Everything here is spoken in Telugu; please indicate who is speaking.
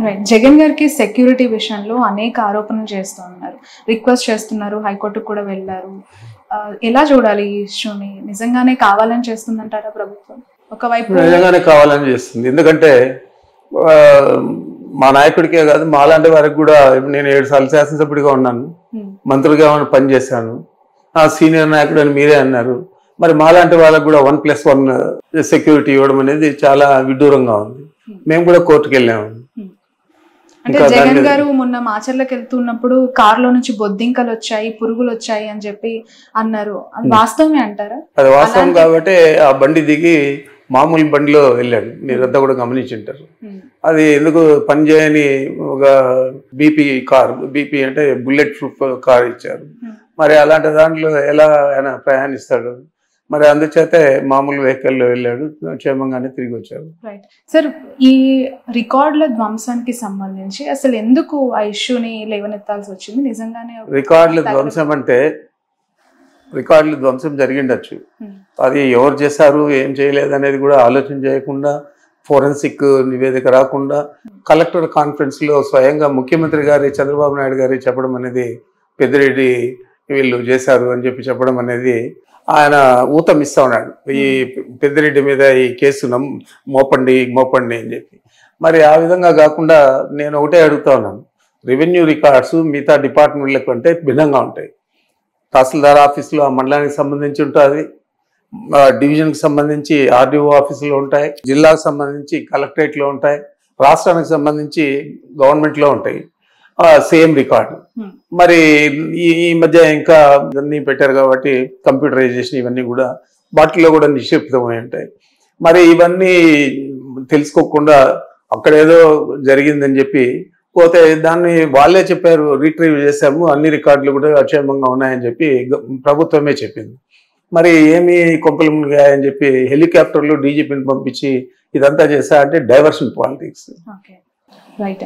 Speaker 1: రైట్. జగన్ గారికి సెక్యూరిటీ విషయంలో అనేక ఆరోపణలు చేస్తూ ఉన్నారు. రిక్వెస్ట్ చేస్తున్నారు. హైకోర్టుకు కూడా వెళ్లారు. ఎలా చూడాలి ఈ ఇష్యూని? నిజంగానే కావాలని చేస్తుందంటారా ప్రభుత్వం? ఒకవైపు
Speaker 2: నిజంగానే కావాలని చేస్తుంది. ఎందుకంటే మా నాయకుడికే కాదు, మాలాంటి వారికి కూడా నేను 7 సార్లు శాసనసభ్యుడిగా ఉన్నాను, మంత్రులుగా పనిచేశాను. ఆ సీనియర్ నాయకుడు అని మీరే అన్నారు. మరి మాలాంటి వాళ్ళకు కూడా 1+1 సెక్యూరిటీ ఇవ్వడం అనేది చాలా విడ్డూరంగా ఉంది. మేము కూడా కోర్టుకు వెళ్ళాము.
Speaker 1: అంటే జగన్ గారు మొన్న మాచర్లకు వెళ్తున్నప్పుడు కారులో నుంచి బొద్దింకలు వచ్చాయి, పురుగులు వచ్చాయి అని చెప్పి అన్నారు. అది వాస్తవమే అంటారా?
Speaker 2: అది వాస్తవం కాబట్టి ఆ బండి దిగి మామూలు బండిలో వెళ్ళాడు. మీరంతా కూడా గమనించుంటారు. అది ఎందుకు పనిచేయని ఒక బీపీ అంటే బుల్లెట్ ప్రూఫ్ కార్ ఇచ్చారు. మరి అలాంటి దాంట్లో ఎలా ఆయన ప్రయాణిస్తాడు? మరి అందుచేతే మామూలు వెహికల్లో వెళ్ళాడు, క్షేమంగానే తిరిగి వచ్చాడు.
Speaker 1: రైట్ సార్, ఈ రికార్డుల ధ్వంసానికి సంబంధించి అసలు ఎందుకు ఆ ఇష్యూని లేవనెత్తాల్సి వచ్చింది? నిజంగానే
Speaker 2: రికార్డుల ధ్వంసం అంటే రికార్డుల ధ్వంసం జరిగిండొచ్చు. అది ఎవరు చేశారు, ఏం చేయలేదు అనేది కూడా ఆలోచన చేయకుండా, ఫోరెన్సిక్ నివేదిక రాకుండా, కలెక్టర్ కాన్ఫరెన్స్లో స్వయంగా ముఖ్యమంత్రి గారి చంద్రబాబు నాయుడు గారి చెప్పడం అనేది, పెద్దిరెడ్డి వీళ్ళు చేశారు అని చెప్పడం అనేది ఆయన ఊతం ఇస్తా ఉన్నాడు. ఈ పెద్దిరెడ్డి మీద ఈ కేసు మోపండి అని చెప్పి. మరి ఆ విధంగా కాకుండా నేను ఒకటే అడుగుతా ఉన్నాను, రెవెన్యూ రికార్డ్స్ మిగతా డిపార్ట్మెంట్ల కంటే భిన్నంగా ఉంటాయి. తహసీల్దార్ ఆఫీసులో ఆ మండలానికి సంబంధించి ఉంటుంది, డివిజన్కి సంబంధించి ఆర్డీఓ ఆఫీసులో ఉంటాయి, జిల్లాకు సంబంధించి కలెక్టరేట్లో ఉంటాయి, రాష్ట్రానికి సంబంధించి గవర్నమెంట్లో ఉంటాయి. Same record. మరి ఈ మధ్య ఇంకా ఇవన్నీ పెట్టారు కాబట్టి కంప్యూటరైజేషన్ ఇవన్నీ కూడా వాటిలో కూడా నిక్షిప్తమై ఉంటాయి. మరి ఇవన్నీ తెలుసుకోకుండా అక్కడేదో జరిగిందని చెప్పి పోతే దాన్ని వాళ్ళే చెప్పారు, రీట్రీవ్ చేశాము, అన్ని రికార్డులు కూడా అక్షేమంగా ఉన్నాయని చెప్పి ప్రభుత్వమే చెప్పింది. మరి ఏమి కొంపలు మునిగాయని చెప్పి హెలికాప్టర్లు డీజీపీని పంపించి ఇదంతా చేశా అంటే డైవర్షన్ పాలిటిక్స్.
Speaker 1: రైట్.